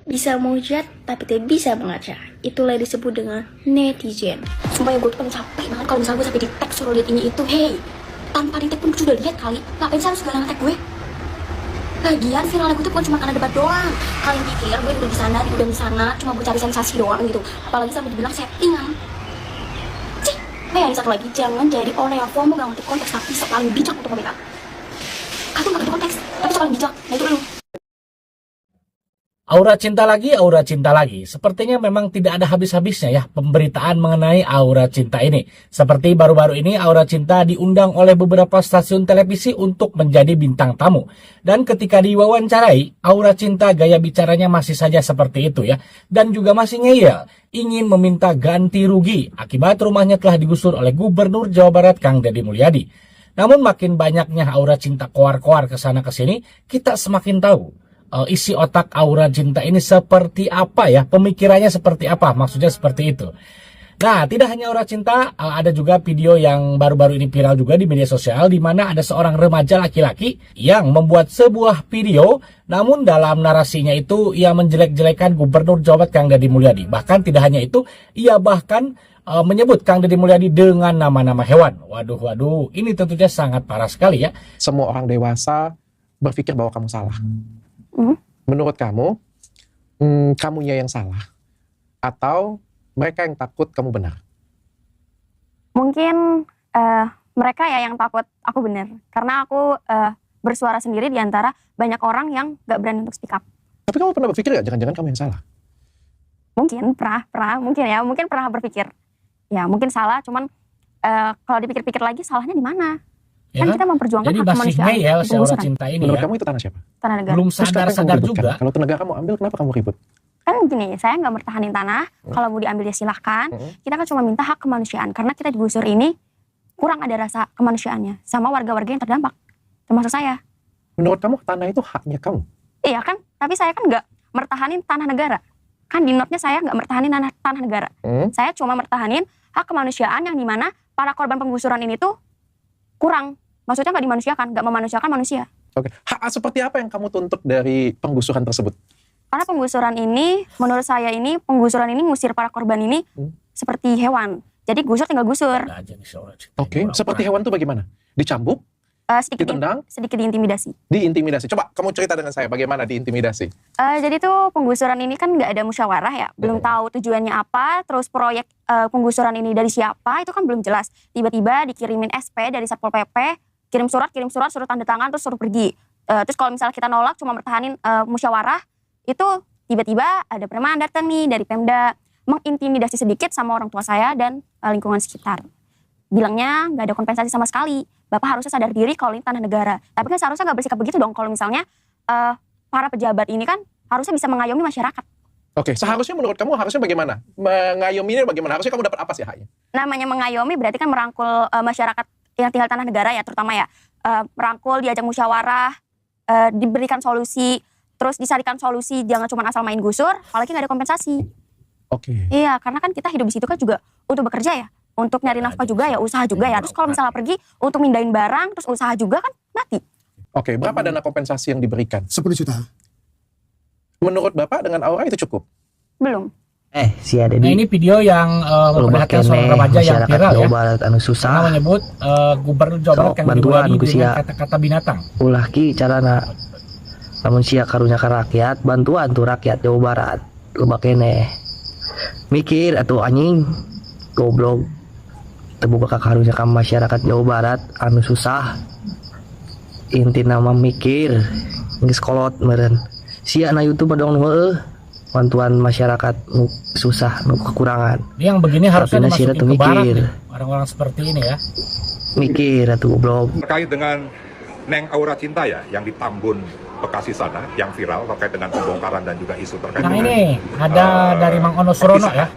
Bisa menghujat, tapi tidak bisa mengaca. Itulah yang disebut dengan netizen. Sumpah ya, gue tuh paling capek banget kalau misalnya gue sampai di tag suruh lihat ini itu. Hey, tanpa di tag pun gue udah lihat kali. Ngapain sih harus segala nge-tag gue? Lagian viralnya gue tuh bukan cuma karena debat doang. Kalian pikir gue udah di sana, cuma buat cari sensasi doang gitu. Apalagi sampai dibilang settingan. Cih, yang satu lagi, jangan jadi orang yang FOMO gak ngerti konteks tapi paling bijak untuk mereka. Kau tuh gak ngerti konteks, tapi paling bijak. Nah itu dulu. Aura cinta lagi. Sepertinya memang tidak ada habis-habisnya ya pemberitaan mengenai aura cinta ini. Seperti baru-baru ini Aura Cinta diundang oleh beberapa stasiun televisi untuk menjadi bintang tamu. Dan ketika diwawancarai, Aura Cinta gaya bicaranya masih saja seperti itu ya. Dan juga masih ngeyel, ingin meminta ganti rugi akibat rumahnya telah digusur oleh Gubernur Jawa Barat Kang Deddy Mulyadi. Namun makin banyaknya Aura Cinta koar-koar ke sana ke sini, kita semakin tahu isi otak Aura Cinta ini seperti apa ya, pemikirannya seperti apa, maksudnya seperti itu. Nah, tidak hanya Aura Cinta, ada juga video yang baru-baru ini viral juga di media sosial, di mana ada seorang remaja laki-laki yang membuat sebuah video, namun dalam narasinya itu ia menjelek-jelekan Gubernur Jawa Barat Kang Deddy Mulyadi. Bahkan tidak hanya itu, ia bahkan menyebut Kang Deddy Mulyadi dengan nama-nama hewan. Waduh, ini tentunya sangat parah sekali ya. Semua orang dewasa berpikir bahwa kamu salah. Menurut kamu, kamunya yang salah, atau mereka yang takut kamu benar? Mungkin mereka ya yang takut aku benar, karena aku bersuara sendiri di antara banyak orang yang gak berani untuk speak up. Tapi kamu pernah berpikir gak, jangan-jangan kamu yang salah? Mungkin pernah berpikir. Ya mungkin salah, cuman kalau dipikir-pikir lagi salahnya di mana? Ya, kan kita memperjuangkan hak kemanusiaan. Jadi masih Aura Cinta ini menurut ya. kamu itu tanah siapa? Tanah negara. Belum sadar juga. Kalau itu negara kamu ambil, kenapa kamu ribut? Kan gini, saya nggak mertahanin tanah. Kalau mau diambil ya silahkan. Kita kan cuma minta hak kemanusiaan. Karena kita digusur ini kurang ada rasa kemanusiaannya sama warga-warga yang terdampak, termasuk saya. Menurut kamu tanah itu haknya kamu? Iya kan, tapi saya kan nggak mertahanin tanah negara. Kan di notnya saya nggak mertahanin tanah negara. Saya cuma mertahanin hak kemanusiaan yang dimana para korban penggusuran ini tuh kurang. Maksudnya nggak dimanusiakan, nggak memanusiakan manusia. Oke, hak seperti apa yang kamu tuntut dari penggusuran tersebut? Karena penggusuran ini, menurut saya ini, penggusuran ini ngusir para korban ini seperti hewan. Jadi gusur tinggal gusur. Oke, seperti hewan tuh bagaimana? Dicambuk? Ditendang? Sedikit diintimidasi. Diintimidasi. Coba kamu cerita dengan saya bagaimana diintimidasi. Jadi tuh penggusuran ini kan nggak ada musyawarah ya, belum tahu tujuannya apa, terus proyek penggusuran ini dari siapa itu kan belum jelas. Tiba-tiba dikirimin SP dari Satpol PP, kirim surat, suruh tanda tangan, terus suruh pergi. Terus kalau misalnya kita nolak cuma mertahanin musyawarah, itu tiba-tiba ada preman datang nih dari Pemda, mengintimidasi sedikit sama orang tua saya dan lingkungan sekitar. Bilangnya nggak ada kompensasi sama sekali. Bapak harusnya sadar diri kalau ini tanah negara. Tapi kan seharusnya nggak bersikap begitu dong kalau misalnya para pejabat ini kan harusnya bisa mengayomi masyarakat. Oke, seharusnya menurut kamu harusnya bagaimana? Mengayominya bagaimana? Harusnya kamu dapat apa sih haknya? Namanya mengayomi berarti kan merangkul masyarakat yang tinggal tanah negara ya, terutama ya. Merangkul, diajak musyawarah, diberikan solusi, terus disarikan solusi, jangan cuma asal main gusur, apalagi nggak ada kompensasi. Oke. Iya, karena kan kita hidup di situ kan juga untuk bekerja ya. Untuk nyari nafkah juga ya, usaha juga ya. Terus kalau misalnya pergi untuk mindahin barang, terus usaha juga kan mati. Oke, berapa dana kompensasi yang diberikan? 10 juta. Menurut Bapak dengan Aura itu cukup? Belum. Si ada Nah, ini video yang memperlihatkan seorang remaja yang viral ya. Barat anu Karena susah. menyebut Gubernur Jawa Barat Kang Deddy Mulyadi dengan kata-kata binatang. Ulah ki carana lamun sia karunya ka rakyat, bantuan tuh rakyat Jawa Barat. Loba keneh. Mikir atuh anjing goblok. Terbuka karunya ka masyarakat Jawa Barat anu susah. Inti nama mikir geus kolot meureun. Sia na YouTube dong heueuh. Bantuan masyarakat nu susah, nu kekurangan. Yang begini harusnya dimasukin ke barat mikir. nih, orang-orang seperti ini ya. Mikir atuh goblok. Terkait dengan Neng Aura Cinta ya, yang di Tambun, Bekasi sana, yang viral terkait dengan pembongkaran dan juga isu terkait Nah dengan ini ada dari Mang Ono Surono ya.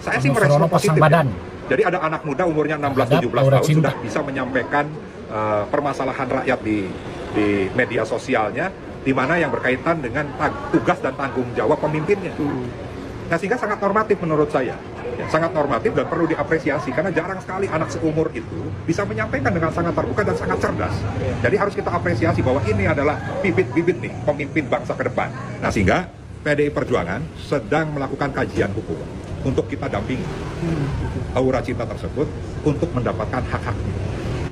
Saya sih merespon positif. Badan. Jadi ada anak muda umurnya 16-17 tahun sudah bisa menyampaikan permasalahan rakyat di media sosialnya, di mana yang berkaitan dengan tugas dan tanggung jawab pemimpinnya. Nah, sehingga sangat normatif menurut saya. Ya, sangat normatif dan perlu diapresiasi karena jarang sekali anak seumur itu bisa menyampaikan dengan sangat terbuka dan sangat cerdas. Jadi harus kita apresiasi bahwa ini adalah bibit-bibit nih pemimpin bangsa ke depan. Nah, sehingga PDI Perjuangan sedang melakukan kajian hukum untuk kita dampingi Aura Cinta tersebut untuk mendapatkan hak-haknya.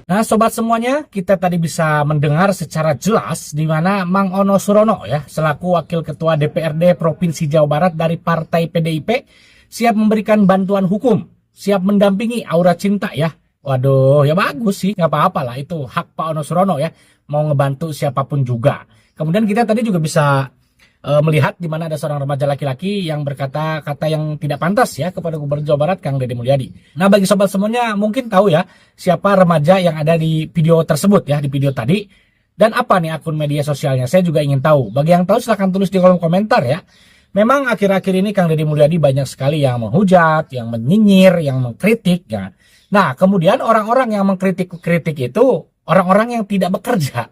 Nah, sobat semuanya, kita tadi bisa mendengar secara jelas di mana Mang Ono Surono ya, selaku Wakil Ketua DPRD Provinsi Jawa Barat dari Partai PDIP, siap memberikan bantuan hukum, siap mendampingi Aura Cinta ya. Waduh, ya bagus sih, nggak apa-apa lah, itu hak Pak Ono Surono ya, mau ngebantu siapapun juga. Kemudian kita tadi juga bisa melihat di mana ada seorang remaja laki-laki yang berkata kata yang tidak pantas ya kepada Gubernur Jawa Barat Kang Deddy Mulyadi. Nah, bagi sobat semuanya mungkin tahu ya siapa remaja yang ada di video tersebut ya, di video tadi, dan apa nih akun media sosialnya. Saya juga ingin tahu. Bagi yang tahu silahkan tulis di kolom komentar ya. Memang akhir-akhir ini Kang Deddy Mulyadi banyak sekali yang menghujat, yang menyinyir, yang mengkritik ya. Nah, kemudian orang-orang yang mengkritik itu orang-orang yang tidak bekerja.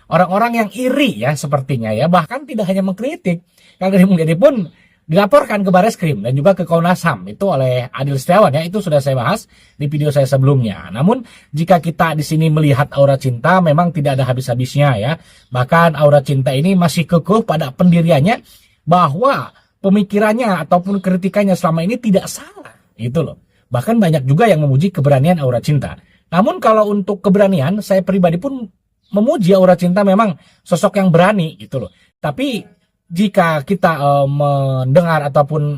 Orang-orang yang iri ya sepertinya ya, bahkan tidak hanya mengkritik. Kang Deddy Mulyadi pun dilaporkan ke Bareskrim dan juga ke Komnas HAM itu oleh Adil Setiawan ya, itu sudah saya bahas di video saya sebelumnya. Namun jika kita di sini melihat Aura Cinta memang tidak ada habis-habisnya ya. Bahkan Aura Cinta ini masih kekeh pada pendiriannya bahwa pemikirannya ataupun kritikannya selama ini tidak salah gitu loh. Bahkan banyak juga yang memuji keberanian Aura Cinta. Namun kalau untuk keberanian, saya pribadi pun memuji Aura Cinta memang sosok yang berani gitu loh. Tapi jika kita mendengar ataupun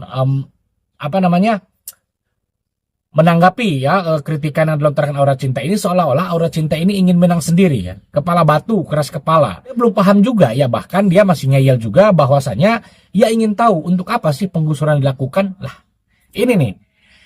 menanggapi ya kritikan yang dilontarkan Aura Cinta ini seolah-olah Aura Cinta ini ingin menang sendiri ya. Kepala batu, keras kepala. Dia belum paham juga ya, bahkan dia masih ngeyel juga bahwasanya ia ingin tahu untuk apa sih penggusuran dilakukan. Lah, ini nih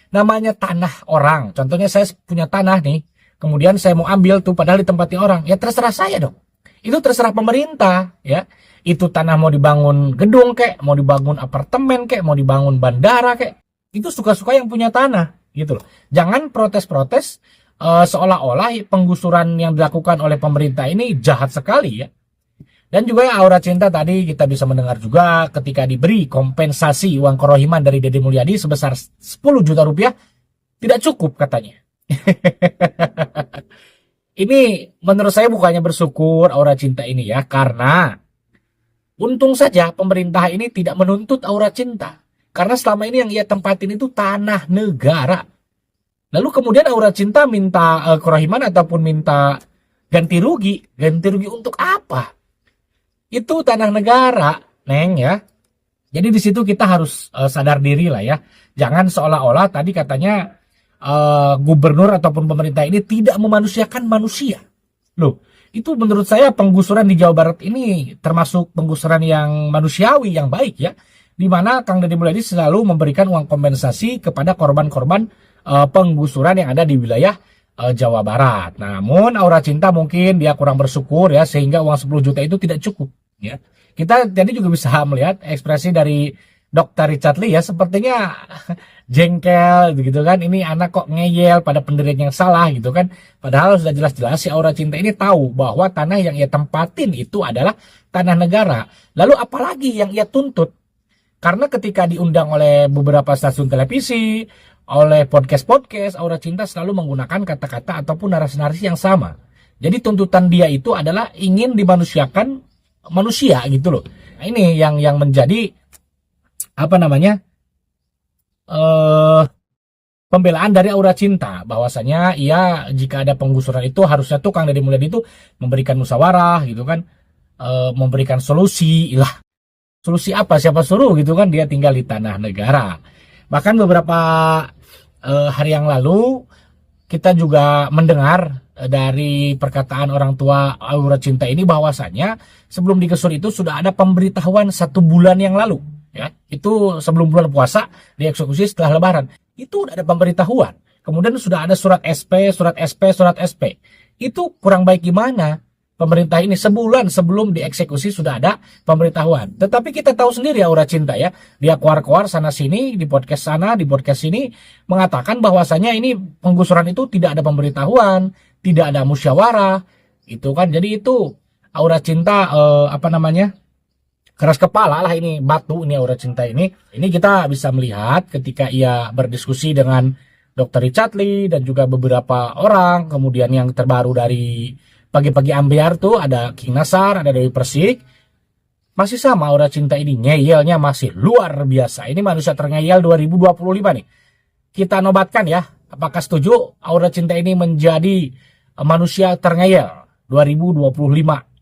namanya tanah orang. Contohnya saya punya tanah nih. Kemudian saya mau ambil tuh padahal ditempati orang. Ya terserah saya dong. Itu terserah pemerintah ya. Itu tanah mau dibangun gedung kek, mau dibangun apartemen kek, mau dibangun bandara kek. Itu suka-suka yang punya tanah gitu loh. Jangan protes-protes seolah-olah penggusuran yang dilakukan oleh pemerintah ini jahat sekali ya. Dan juga Aura Cinta tadi kita bisa mendengar juga ketika diberi kompensasi uang kerohiman dari Deddy Mulyadi sebesar 10 juta rupiah tidak cukup katanya. Ini menurut saya bukannya bersyukur Aura Cinta ini ya, karena untung saja pemerintah ini tidak menuntut Aura Cinta, karena selama ini yang ia tempatin itu tanah negara. Lalu kemudian Aura Cinta minta kerohiman ataupun minta ganti rugi untuk apa? Itu tanah negara, Neng ya. Jadi di situ kita harus sadar diri lah ya. Jangan seolah-olah tadi katanya gubernur ataupun pemerintah ini tidak memanusiakan manusia. Loh, itu menurut saya penggusuran di Jawa Barat ini termasuk penggusuran yang manusiawi, yang baik ya. Di mana Kang Deddy Mulyadi selalu memberikan uang kompensasi kepada korban-korban penggusuran yang ada di wilayah Jawa Barat. Namun Aura Cinta mungkin dia kurang bersyukur ya, sehingga uang 10 juta itu tidak cukup ya. Kita jadi juga bisa melihat ekspresi dari Dr. Richard Lee ya, sepertinya jengkel gitu kan, ini anak kok ngeyel pada pendirian yang salah gitu kan. Padahal sudah jelas-jelas si Aura Cinta ini tahu bahwa tanah yang ia tempatin itu adalah tanah negara. Lalu apalagi yang ia tuntut? Karena ketika diundang oleh beberapa stasiun televisi, oleh podcast-podcast, Aura Cinta selalu menggunakan kata-kata ataupun narasi-narasi yang sama. Jadi tuntutan dia itu adalah ingin dimanusiakan manusia gitu loh. Nah, ini yang menjadi pembelaan dari Aura Cinta, bahwasanya ia jika ada penggusuran itu harusnya tuh Kang Deddy Mulyadi itu memberikan musyawarah gitu kan, memberikan solusi. Lah, solusi apa, siapa suruh gitu kan, dia tinggal di tanah negara. Bahkan beberapa hari yang lalu kita juga mendengar dari perkataan orang tua Aura Cinta ini bahwasanya sebelum digusur itu sudah ada pemberitahuan 1 bulan yang lalu. Ya, itu sebelum bulan puasa, dieksekusi setelah lebaran. Itu udah ada pemberitahuan. Kemudian sudah ada surat SP. Itu kurang baik gimana? Pemerintah ini sebulan sebelum dieksekusi sudah ada pemberitahuan. Tetapi kita tahu sendiri Aura Cinta ya, dia keluar-keluar sana sini, di podcast sana, di podcast sini, mengatakan bahwasanya ini penggusuran itu tidak ada pemberitahuan, tidak ada musyawarah, itu kan. Jadi itu Aura Cinta keras kepala lah, ini batu ini Aura Cinta ini. Ini kita bisa melihat ketika ia berdiskusi dengan Dr. Richard Lee dan juga beberapa orang. Kemudian yang terbaru dari Pagi-Pagi Ambiar tuh ada King Nasar, ada Dewi Persik. Masih sama Aura Cinta ini, ngeyelnya masih luar biasa. Ini manusia terngeyel 2025 nih. Kita nobatkan ya, apakah setuju Aura Cinta ini menjadi manusia terngeyel 2025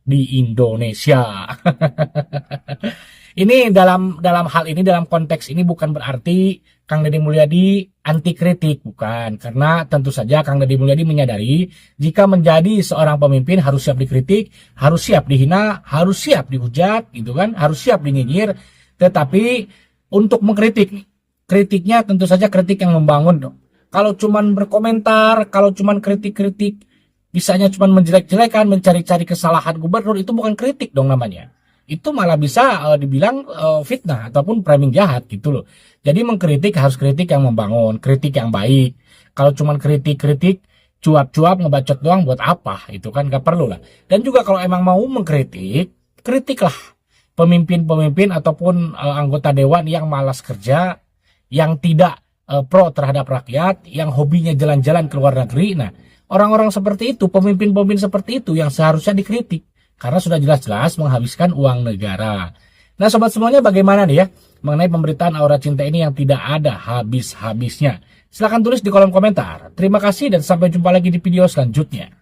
di Indonesia? Ini dalam hal ini, dalam konteks ini bukan berarti Kang Deddy Mulyadi anti kritik, bukan. Karena tentu saja Kang Deddy Mulyadi menyadari jika menjadi seorang pemimpin harus siap dikritik, harus siap dihina, harus siap dihujat, gitu kan, harus siap dinyinyir. Tetapi untuk mengkritik, kritiknya tentu saja kritik yang membangun dong. Kalau cuman berkomentar, kalau cuman kritik-kritik, bisanya cuman menjelek-jelekan, mencari-cari kesalahan gubernur, itu bukan kritik dong namanya. Itu malah bisa dibilang fitnah ataupun framing jahat gitu loh. Jadi mengkritik harus kritik yang membangun, kritik yang baik. Kalau cuman kritik-kritik, cuap-cuap, ngebacot doang buat apa? Itu kan gak perlu lah. Dan juga kalau emang mau mengkritik, kritiklah pemimpin-pemimpin ataupun anggota dewan yang malas kerja, yang tidak pro terhadap rakyat, yang hobinya jalan-jalan ke luar negeri. Nah, orang-orang seperti itu, pemimpin-pemimpin seperti itu yang seharusnya dikritik. Karena sudah jelas-jelas menghabiskan uang negara. Nah sobat semuanya, bagaimana nih ya mengenai pemberitaan Aura Cinta ini yang tidak ada habis-habisnya? Silahkan tulis di kolom komentar. Terima kasih dan sampai jumpa lagi di video selanjutnya.